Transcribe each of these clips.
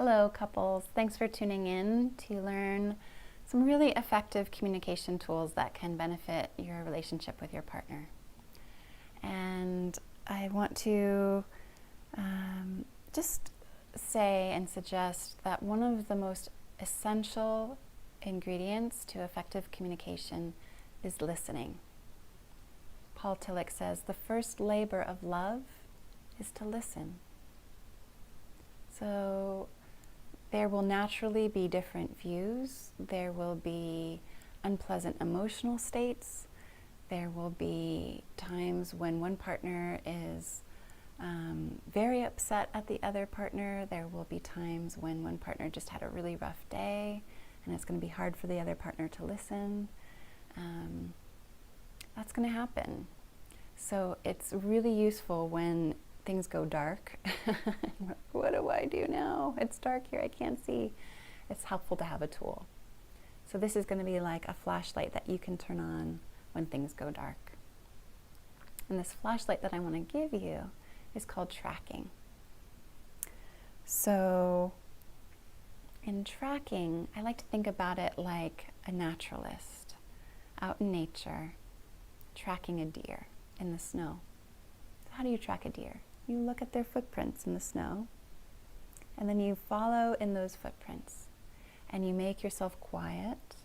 Hello, couples. Thanks for tuning in to learn some really effective communication tools that can benefit your relationship with your partner. And I want to just say and suggest that one of the most essential ingredients to effective communication is listening. Paul Tillich says, the first labor of love is to listen. So there will naturally be different views. There will be unpleasant emotional states. There will be times when one partner is very upset at the other partner. There will be times when one partner just had a really rough day and it's going to be hard for the other partner to listen. That's going to happen. So it's really useful when things go dark. What do I do now? It's dark here, I can't see. It's helpful to have a tool. So this is going to be like a flashlight that you can turn on when things go dark. And this flashlight that I want to give you is called tracking. So in tracking, I like to think about it like a naturalist out in nature tracking a deer in the snow. So how do you track a deer? You look at their footprints in the snow, and then you follow in those footprints, and you make yourself quiet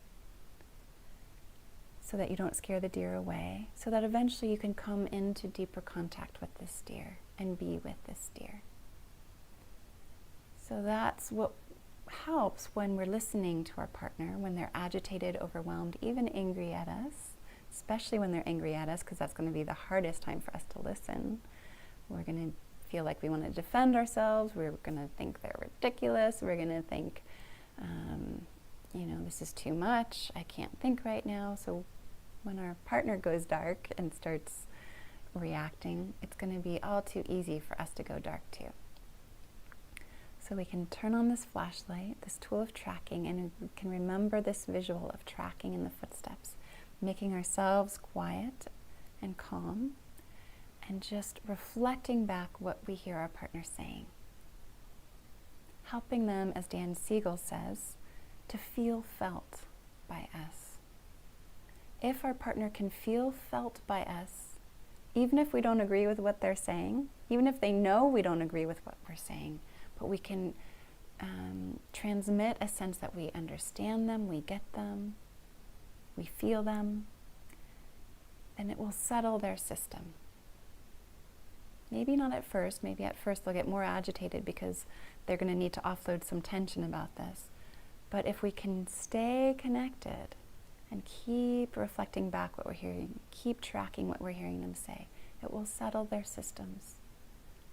so that you don't scare the deer away, so that eventually you can come into deeper contact with this deer and be with this deer. So that's what helps when we're listening to our partner, when they're agitated, overwhelmed, even angry at us, especially when they're angry at us, because that's going to be the hardest time for us to listen. We're going to feel like we want to defend ourselves. We're going to think they're ridiculous. We're going to think, this is too much. I can't think right now. So when our partner goes dark and starts reacting, it's going to be all too easy for us to go dark too. So we can turn on this flashlight, this tool of tracking, and we can remember this visual of tracking in the footsteps, making ourselves quiet and calm, and just reflecting back what we hear our partner saying. Helping them, as Dan Siegel says, to feel felt by us. If our partner can feel felt by us, even if we don't agree with what they're saying, even if they know we don't agree with what we're saying, but we can transmit a sense that we understand them, we get them, we feel them, then it will settle their system. Maybe not at first. Maybe at first they'll get more agitated because they're going to need to offload some tension about this. But if we can stay connected and keep reflecting back what we're hearing, keep tracking what we're hearing them say, it will settle their systems.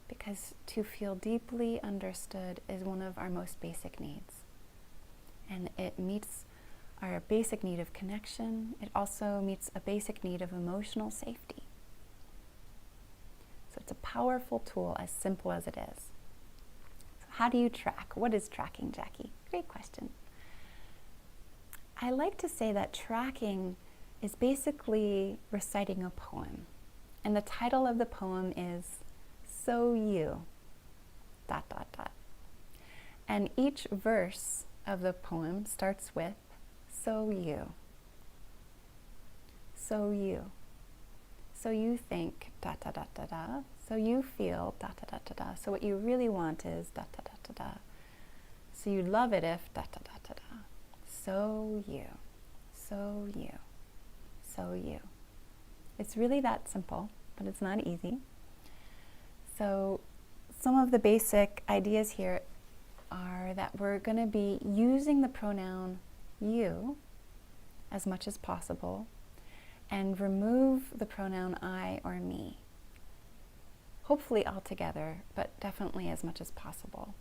Because to feel deeply understood is one of our most basic needs. And it meets our basic need of connection. It also meets a basic need of emotional safety. So it's a powerful tool, as simple as it is. So how do you track? What is tracking, Jackie? Great question. I like to say that tracking is basically reciting a poem. And the title of the poem is So You, ... And each verse of the poem starts with so you. So you. So you think ... So you feel ... So what you really want is ... So you'd love it if ... So you. So you. So you. It's really that simple, but it's not easy. So some of the basic ideas here are that we're going to be using the pronoun you as much as possible and remove the pronoun I or me. Hopefully altogether, but definitely as much as possible.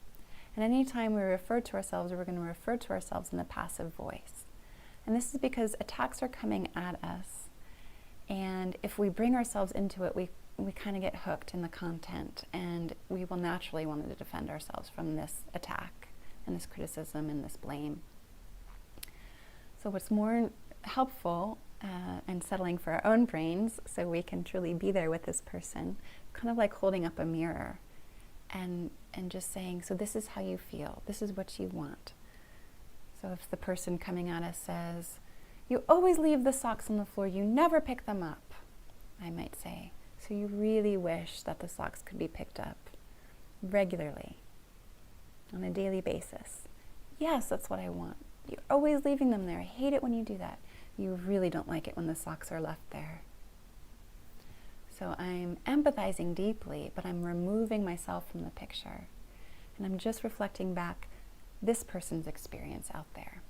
And anytime we refer to ourselves, we're going to refer to ourselves in the passive voice. And this is because attacks are coming at us. And if we bring ourselves into it, we kind of get hooked in the content, and we will naturally want to defend ourselves from this attack and this criticism and this blame. So what's more helpful and settling for our own brains, so we can truly be there with this person, kind of like holding up a mirror and just saying, so this is how you feel, this is what you want. So if the person coming at us says, you always leave the socks on the floor, you never pick them up, I might say, so you really wish that the socks could be picked up regularly, on a daily basis. Yes, that's what I want. You're always leaving them there. I hate it when you do that. You really don't like it when the socks are left there. So I'm empathizing deeply, but I'm removing myself from the picture. And I'm just reflecting back this person's experience out there.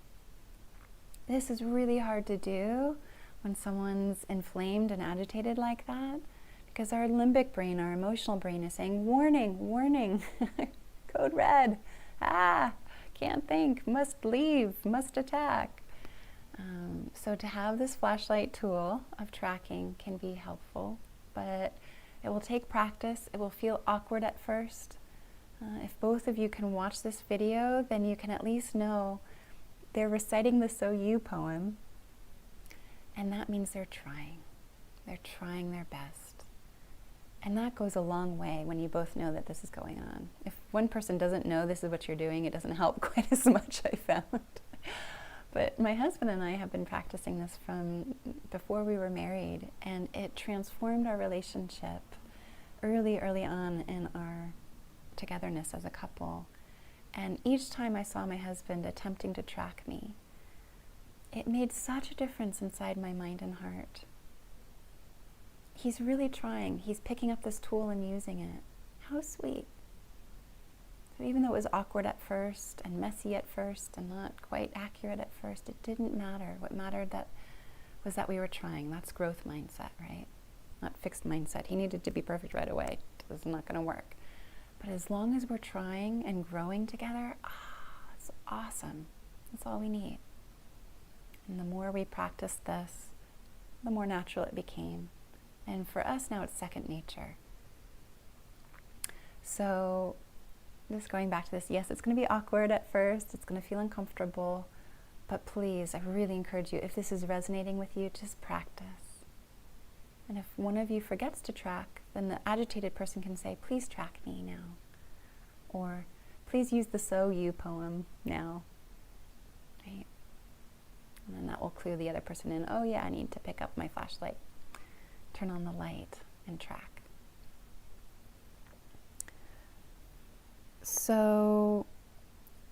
This is really hard to do when someone's inflamed and agitated like that, because our limbic brain, our emotional brain is saying, warning, warning, code red, can't think, must leave, must attack. So to have this flashlight tool of tracking can be helpful, but it will take practice. It will feel awkward at first. If both of you can watch this video, then you can at least know they're reciting the So You poem, and that means they're trying. They're trying their best. And that goes a long way when you both know that this is going on. If one person doesn't know this is what you're doing, it doesn't help quite as much, I found. But my husband and I have been practicing this from before we were married, and it transformed our relationship early on in our togetherness as a couple. And each time I saw my husband attempting to track me, it made such a difference inside my mind and heart. He's really trying. He's picking up this tool and using it. How sweet. So even though it was awkward at first and messy at first and not quite accurate at first, it didn't matter. What mattered was that we were trying. That's growth mindset, right? Not fixed mindset. He needed to be perfect right away. It was not going to work. But as long as we're trying and growing together, it's awesome. That's all we need. And the more we practiced this, the more natural it became. And for us now, it's second nature. So just going back to this, yes, it's going to be awkward at first. It's going to feel uncomfortable. But please, I really encourage you, if this is resonating with you, just practice. And if one of you forgets to track, then the agitated person can say, please track me now. Or please use the So You poem now. Right? And then that will clue the other person in, oh yeah, I need to pick up my flashlight, turn on the light, and track. So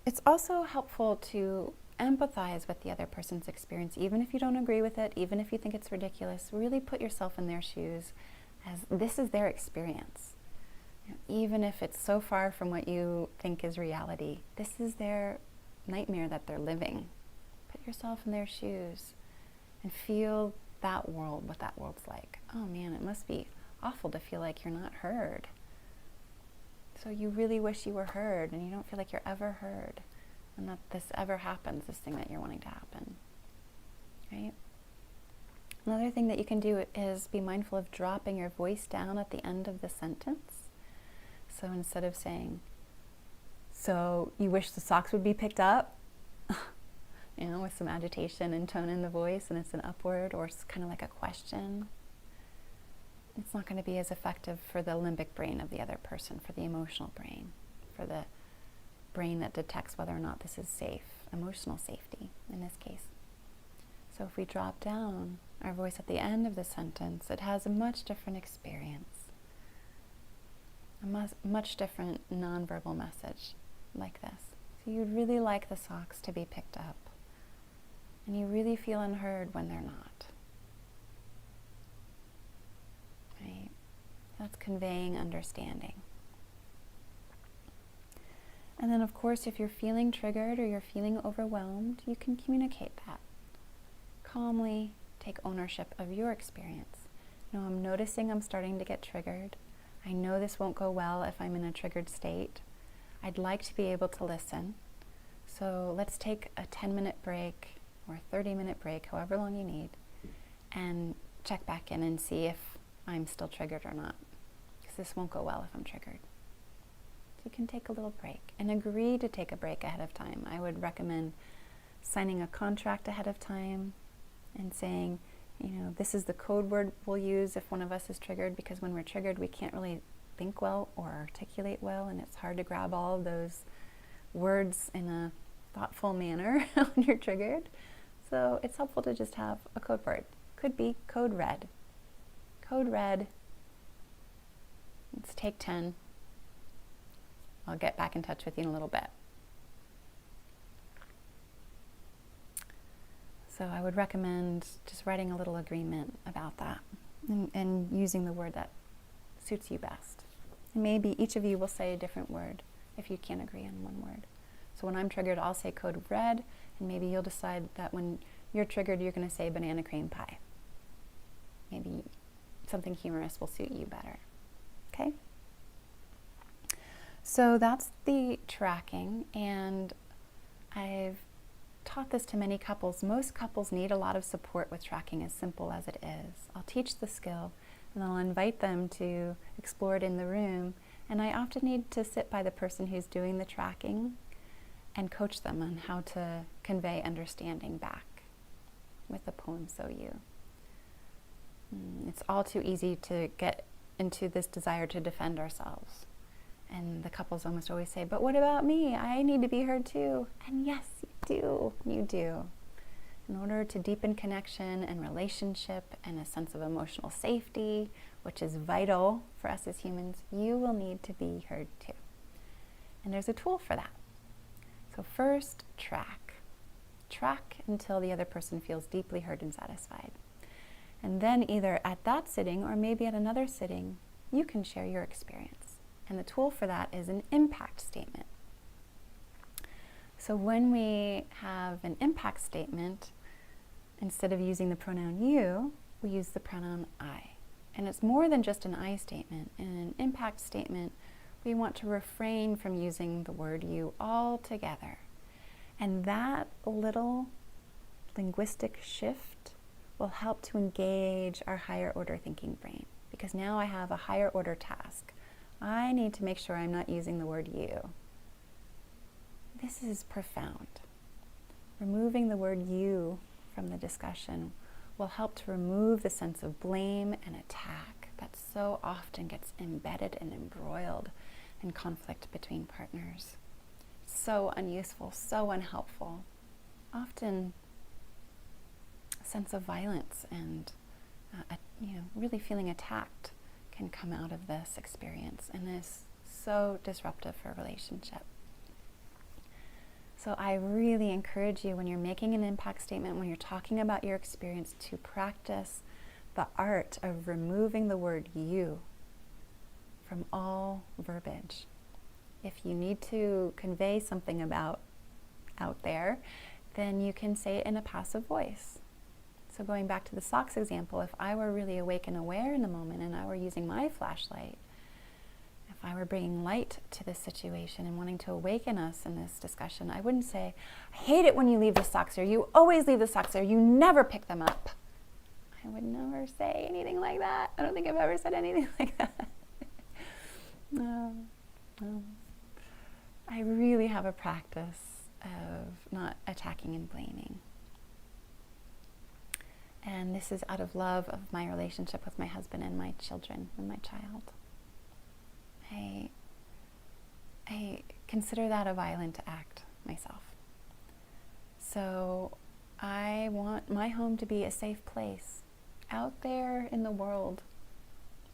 it's also helpful to empathize with the other person's experience, even if you don't agree with it, even if you think it's ridiculous. Really put yourself in their shoes, as this is their experience. You know, even if it's so far from what you think is reality, this is their nightmare that they're living. Put yourself in their shoes and feel that world, what that world's like. Oh man, it must be awful to feel like you're not heard. So you really wish you were heard, and you don't feel like you're ever heard, and that this ever happens, this thing that you're wanting to happen, right? Another thing that you can do is be mindful of dropping your voice down at the end of the sentence. So instead of saying, so you wish the socks would be picked up, you know, with some agitation and tone in the voice, and it's an upward or it's kind of like a question, it's not going to be as effective for the limbic brain of the other person, for the emotional brain, for the brain that detects whether or not this is safe, emotional safety in this case. So if we drop down our voice at the end of the sentence, it has a much different experience, a much different nonverbal message like this. So you'd really like the socks to be picked up, and you really feel unheard when they're not. Right? That's conveying understanding. And then, of course, if you're feeling triggered or you're feeling overwhelmed, you can communicate that. Calmly take ownership of your experience. You know, I'm noticing I'm starting to get triggered. I know this won't go well if I'm in a triggered state. I'd like to be able to listen. So let's take a 10-minute break or a 30-minute break, however long you need, and check back in and see if I'm still triggered or not. Because this won't go well if I'm triggered. You can take a little break and agree to take a break ahead of time. I would recommend signing a contract ahead of time and saying, you know, this is the code word we'll use if one of us is triggered, because when we're triggered, we can't really think well or articulate well, and it's hard to grab all of those words in a thoughtful manner when you're triggered. So it's helpful to just have a code word. Could be code red. Code red. Let's take 10. I'll get back in touch with you in a little bit. So I would recommend just writing a little agreement about that and using the word that suits you best. And maybe each of you will say a different word if you can't agree on one word. So when I'm triggered, I'll say code red, and maybe you'll decide that when you're triggered, you're going to say banana cream pie. Maybe something humorous will suit you better. Okay? So that's the tracking, and I've taught this to many couples. Most couples need a lot of support with tracking, as simple as it is. I'll teach the skill, and I'll invite them to explore it in the room, and I often need to sit by the person who's doing the tracking and coach them on how to convey understanding back with the poem So You. It's all too easy to get into this desire to defend ourselves. And the couples almost always say, but what about me? I need to be heard too. And yes, you do. In order to deepen connection and relationship and a sense of emotional safety, which is vital for us as humans, you will need to be heard too. And there's a tool for that. So first, track. Track until the other person feels deeply heard and satisfied. And then either at that sitting or maybe at another sitting, you can share your experience. And the tool for that is an impact statement. So when we have an impact statement, instead of using the pronoun you, we use the pronoun I. And it's more than just an I statement. In an impact statement, we want to refrain from using the word you altogether. And that little linguistic shift will help to engage our higher order thinking brain, because now I have a higher order task. I need to make sure I'm not using the word you. This is profound. Removing the word you from the discussion will help to remove the sense of blame and attack that so often gets embedded and embroiled in conflict between partners. So unuseful, so unhelpful. Often a sense of violence and really feeling attacked can come out of this experience, and is so disruptive for a relationship. So I really encourage you, when you're making an impact statement, when you're talking about your experience, to practice the art of removing the word you from all verbiage. If you need to convey something about out there, then you can say it in a passive voice. So going back to the socks example, if I were really awake and aware in the moment and I were using my flashlight, if I were bringing light to this situation and wanting to awaken us in this discussion, I wouldn't say, I hate it when you leave the socks there. You always leave the socks there. You never pick them up. I would never say anything like that. I don't think I've ever said anything like that. No. I really have a practice of not attacking and blaming. And this is out of love of my relationship with my husband and my children and my child. I consider that a violent act myself. So I want my home to be a safe place. Out there in the world,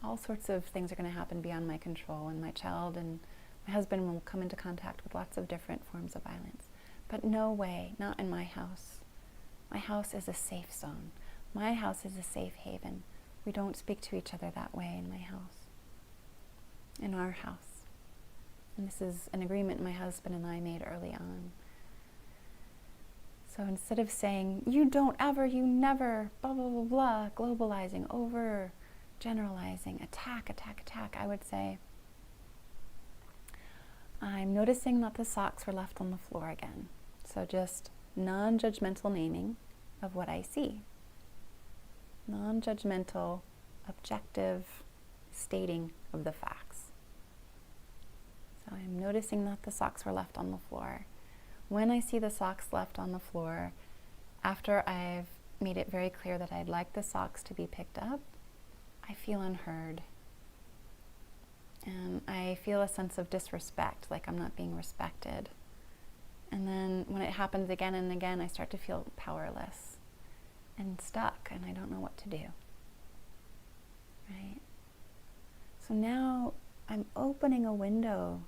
all sorts of things are going to happen beyond my control, and my child and my husband will come into contact with lots of different forms of violence. But no way, not in my house. My house is a safe zone. My house is a safe haven. We don't speak to each other that way in my house. In our house. And this is an agreement my husband and I made early on. So instead of saying, you don't ever, you never, blah, blah, blah, blah, globalizing, over generalizing, attack, I would say, I'm noticing that the socks were left on the floor again. So just non-judgmental naming of what I see. Non-judgmental, objective stating of the facts. So I'm noticing that the socks were left on the floor. When I see the socks left on the floor, after I've made it very clear that I'd like the socks to be picked up, I feel unheard. And I feel a sense of disrespect, like I'm not being respected. And then when it happens again and again, I start to feel powerless and stuck, and I don't know what to do. Right? So now I'm opening a window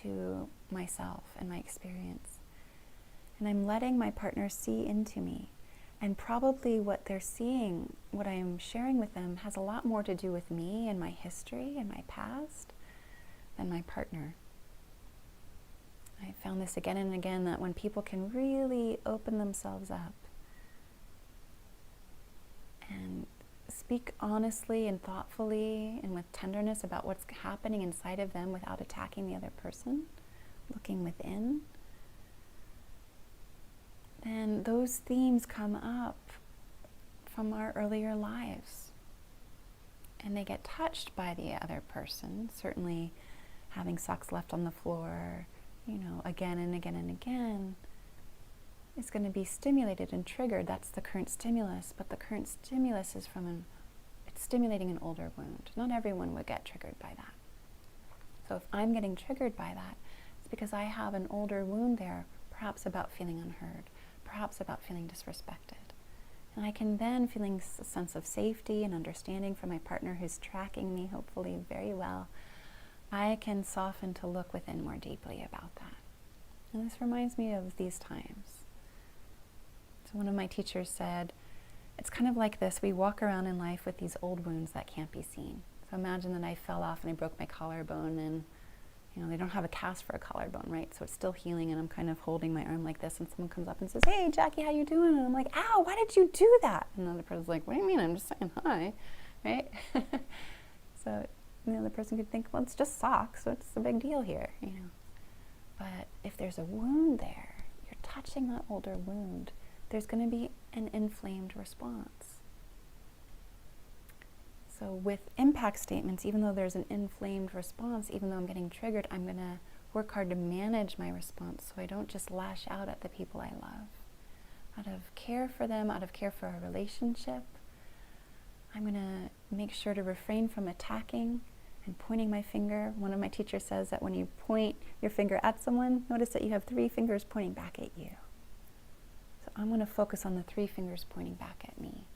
to myself and my experience. And I'm letting my partner see into me. And probably what they're seeing, what I'm sharing with them, has a lot more to do with me and my history and my past than my partner. I found this again and again, that when people can really open themselves up and speak honestly and thoughtfully and with tenderness about what's happening inside of them without attacking the other person, looking within, then those themes come up from our earlier lives. And they get touched by the other person. Certainly having socks left on the floor, again and again and again, is going to be stimulated and triggered. That's the current stimulus, but the current stimulus is it's stimulating an older wound. Not everyone would get triggered by that. So if I'm getting triggered by that, it's because I have an older wound there, perhaps about feeling unheard, perhaps about feeling disrespected. And I can then, feeling a sense of safety and understanding from my partner who's tracking me, hopefully very well, I can soften to look within more deeply about that. And this reminds me of these times. So one of my teachers said, it's kind of like this. We walk around in life with these old wounds that can't be seen. So imagine that I fell off and I broke my collarbone, and they don't have a cast for a collarbone, right? So it's still healing, and I'm kind of holding my arm like this, and someone comes up and says, hey, Jackie, how you doing? And I'm like, ow, why did you do that? And the other person's like, what do you mean? I'm just saying hi, right? So the other person could think, well, it's just socks, so what's the big deal here, But if there's a wound there, you're touching that older wound, there's going to be an inflamed response. So with impact statements, even though there's an inflamed response, even though I'm getting triggered, I'm going to work hard to manage my response so I don't just lash out at the people I love. Out of care for them, out of care for our relationship, I'm going to make sure to refrain from attacking and pointing my finger. One of my teachers says that when you point your finger at someone, notice that you have 3 fingers pointing back at you. So I'm going to focus on the 3 fingers pointing back at me.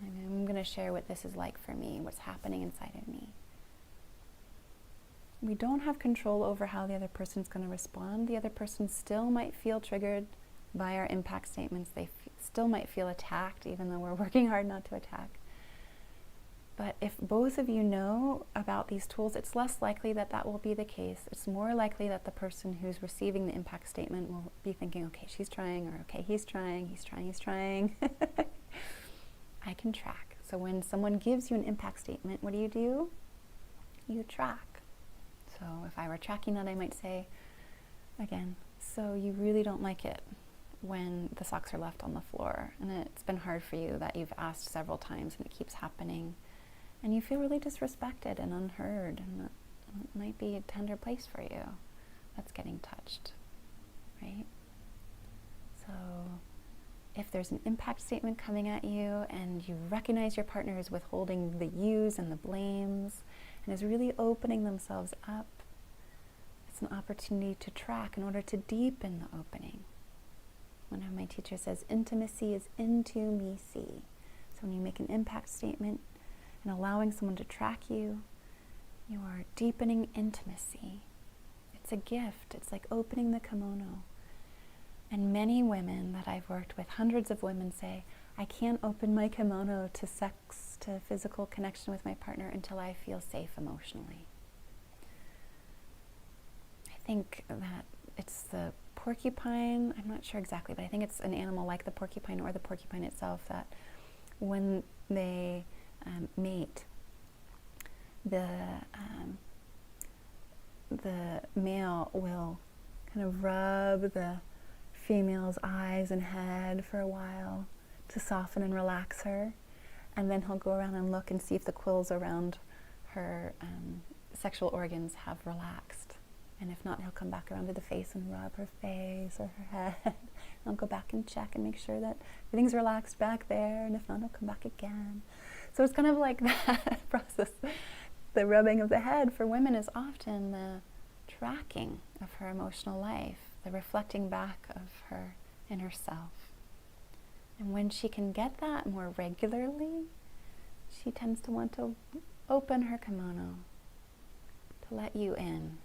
I'm going to share what this is like for me, what's happening inside of me. We don't have control over how the other person's going to respond. The other person still might feel triggered by our impact statements. They still might feel attacked, even though we're working hard not to attack. But if both of you know about these tools, it's less likely that that will be the case. It's more likely that the person who's receiving the impact statement will be thinking, okay, she's trying, or okay, he's trying. I can track. So when someone gives you an impact statement, what do? You track. So if I were tracking that, I might say, again, so you really don't like it when the socks are left on the floor, and it's been hard for you that you've asked several times and it keeps happening, and you feel really disrespected and unheard, and that might be a tender place for you that's getting touched, right? So if there's an impact statement coming at you and you recognize your partner is withholding the yous and the blames and is really opening themselves up, it's an opportunity to track in order to deepen the opening. One of my teachers says, intimacy is into me see. So when you make an impact statement and allowing someone to track you, you are deepening intimacy. It's a gift. It's like opening the kimono. And many women that I've worked with, hundreds of women, say, I can't open my kimono to sex, to physical connection with my partner until I feel safe emotionally. I think that it's the porcupine, I'm not sure exactly, but I think it's an animal like the porcupine or the porcupine itself that when they mate, the male will kind of rub the female's eyes and head for a while to soften and relax her, and then he'll go around and look and see if the quills around her sexual organs have relaxed. And if not, he'll come back around to the face and rub her face or her head. And I'll go back and check and make sure that everything's relaxed back there, and if not, he'll come back again. So it's kind of like that process. the rubbing of the head for women is often the tracking of her emotional life, the reflecting back of her inner self. And when she can get that more regularly, she tends to want to open her kimono to let you in.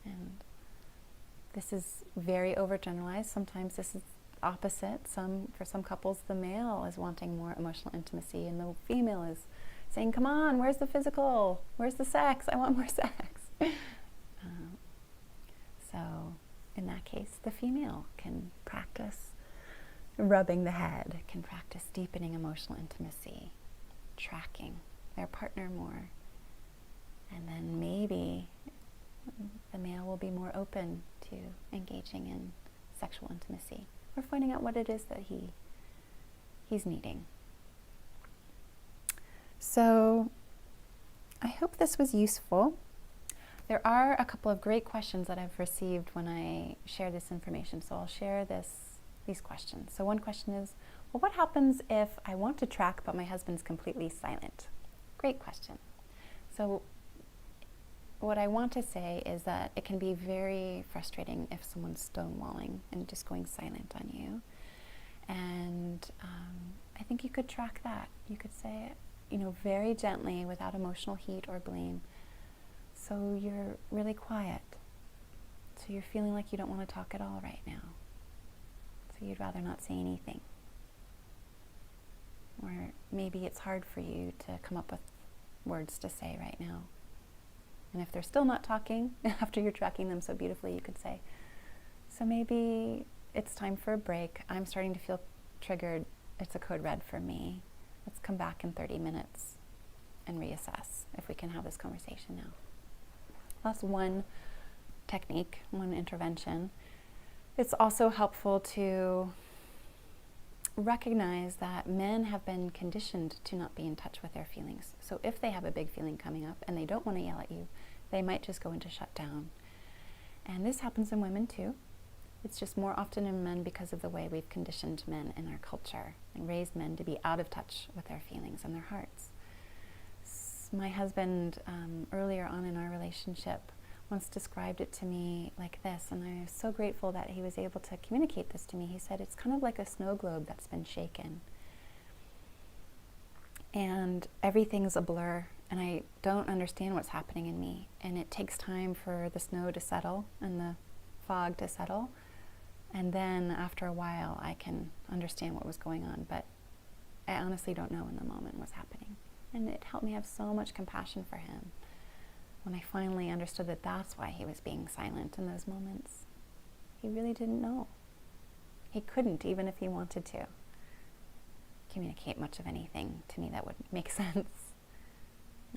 And this is very overgeneralized. Sometimes this is opposite. For some couples, the male is wanting more emotional intimacy and the female is saying, come on, where's the physical? Where's the sex? I want more sex. So in that case, the female can practice rubbing the head, can practice deepening emotional intimacy, tracking their partner more. And then maybe the male will be more open to engaging in sexual intimacy or finding out what it is that he's needing. So I hope this was useful. There are a couple of great questions that I've received when I share this information, so I'll share these questions. So one question is, well, what happens if I want to track but my husband's completely silent? Great question. So what I want to say is that it can be very frustrating if someone's stonewalling and just going silent on you. And I think you could track that. You could say, very gently, without emotional heat or blame. So you're really quiet. So you're feeling like you don't want to talk at all right now. So you'd rather not say anything. Or maybe it's hard for you to come up with words to say right now. And if they're still not talking, after you're tracking them so beautifully, you could say, so maybe it's time for a break. I'm starting to feel triggered. It's a code red for me. Let's come back in 30 minutes and reassess if we can have this conversation now. That's one technique, one intervention. It's also helpful to recognize that men have been conditioned to not be in touch with their feelings. So if they have a big feeling coming up and they don't want to yell at you, they might just go into shutdown. And this happens in women too. It's just more often in men because of the way we've conditioned men in our culture and raised men to be out of touch with their feelings and their hearts. My husband, earlier on in our relationship, once described it to me like this, and I was so grateful that he was able to communicate this to me. He said, it's kind of like a snow globe that's been shaken. And everything's a blur, and I don't understand what's happening in me. And it takes time for the snow to settle and the fog to settle. And then after a while, I can understand what was going on. But I honestly don't know in the moment what's happening. And it helped me have so much compassion for him when I finally understood that that's why he was being silent in those moments. He really didn't know. He couldn't, even if he wanted to, communicate much of anything to me that would make sense.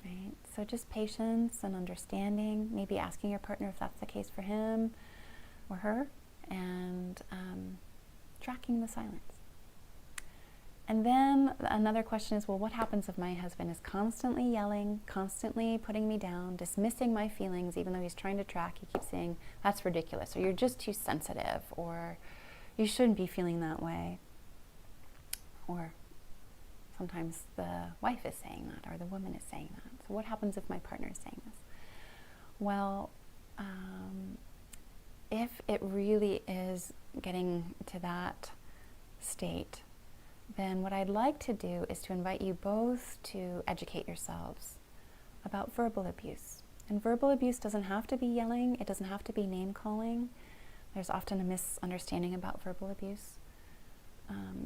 Right? So just patience and understanding, maybe asking your partner if that's the case for him or her, and tracking the silence. And then another question is, well, what happens if my husband is constantly yelling, constantly putting me down, dismissing my feelings, even though he's trying to track? He keeps saying, that's ridiculous, or you're just too sensitive, or you shouldn't be feeling that way. Or sometimes the wife is saying that, or the woman is saying that. So what happens if my partner is saying this? Well, if it really is getting to that state, then what I'd like to do is to invite you both to educate yourselves about verbal abuse. And verbal abuse doesn't have to be yelling, it doesn't have to be name-calling. There's often a misunderstanding about verbal abuse.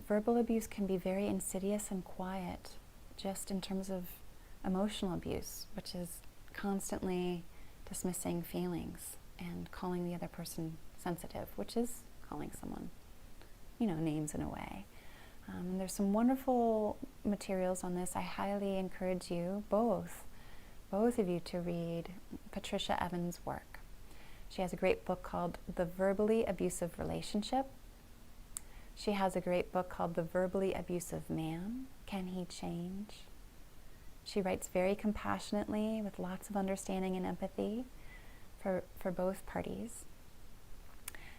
Verbal abuse can be very insidious and quiet, just in terms of emotional abuse, which is constantly dismissing feelings and calling the other person sensitive, which is calling someone, names in a way. And there's some wonderful materials on this. I highly encourage you, both of you, to read Patricia Evans' work. She has a great book called The Verbally Abusive Relationship. She has a great book called The Verbally Abusive Man, Can He Change? She writes very compassionately with lots of understanding and empathy for both parties.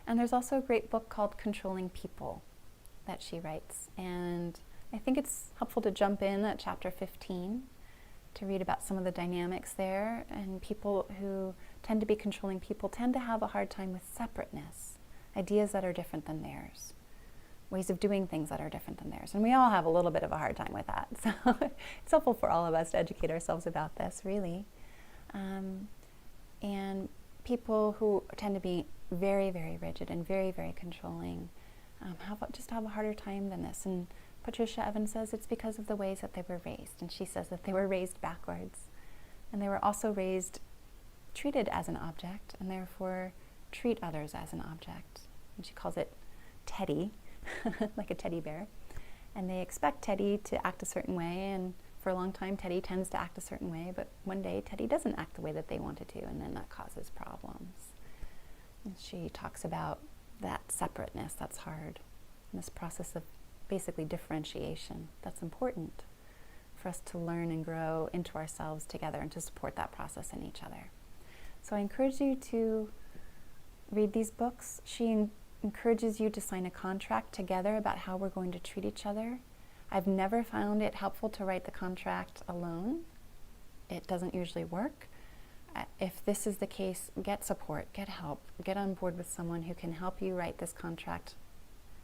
And there's also a great book called Controlling People that she writes. And I think it's helpful to jump in at chapter 15 to read about some of the dynamics there. And people who tend to be controlling people tend to have a hard time with separateness, ideas that are different than theirs, ways of doing things that are different than theirs. And we all have a little bit of a hard time with that. So it's helpful for all of us to educate ourselves about this, really. And people who tend to be very, very rigid and very, very controlling have a harder time than this. And Patricia Evans says it's because of the ways that they were raised. And she says that they were raised backwards. And they were also treated as an object, and therefore treat others as an object. And she calls it Teddy, like a teddy bear. And they expect Teddy to act a certain way, and for a long time Teddy tends to act a certain way, but one day Teddy doesn't act the way that they wanted to, and then that causes problems. And she talks about that separateness that's hard, and this process of basically differentiation that's important for us to learn and grow into ourselves together and to support that process in each other. So I encourage you to read these books. She encourages you to sign a contract together about how we're going to treat each other. I've never found it helpful to write the contract alone. It doesn't usually work. If this is the case, get support, get help, get on board with someone who can help you write this contract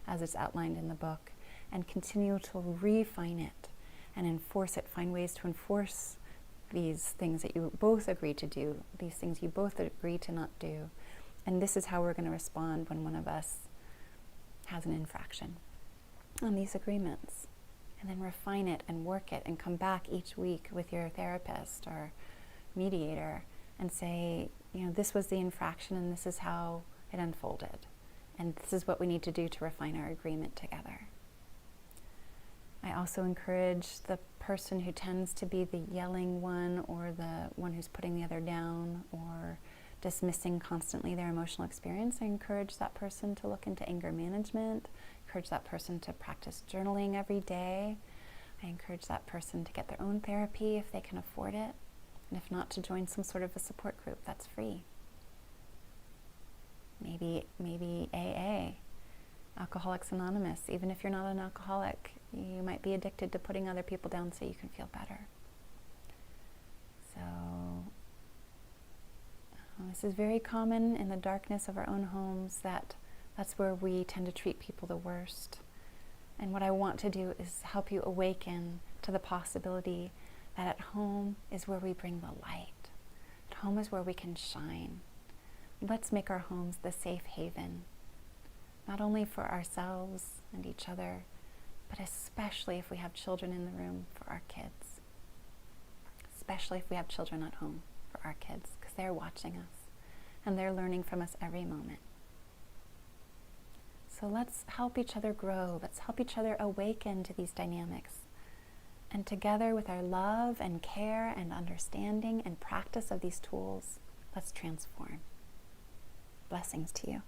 as it's outlined in the book, and continue to refine it and enforce it. Find ways to enforce these things that you both agree to do, these things you both agree to not do. And this is how we're going to respond when one of us has an infraction on these agreements. And then refine it and work it and come back each week with your therapist or mediator and say, this was the infraction and this is how it unfolded. And this is what we need to do to refine our agreement together. I also encourage the person who tends to be the yelling one, or the one who's putting the other down or dismissing constantly their emotional experience. I encourage that person to look into anger management. Encourage that person to practice journaling every day. I encourage that person to get their own therapy if they can afford it, and if not, to join some sort of a support group that's free. Maybe AA, Alcoholics Anonymous. Even if you're not an alcoholic, you might be addicted to putting other people down so you can feel better. So this is very common in the darkness of our own homes, that's where we tend to treat people the worst. And what I want to do is help you awaken to the possibility that at home is where we bring the light. At home is where we can shine. Let's make our homes the safe haven, not only for ourselves and each other, but especially if we have children in the room, for our kids. Especially if we have children at home, for our kids, because they're watching us and they're learning from us every moment. So let's help each other grow. Let's help each other awaken to these dynamics. And together with our love and care and understanding and practice of these tools, let's transform. Blessings to you.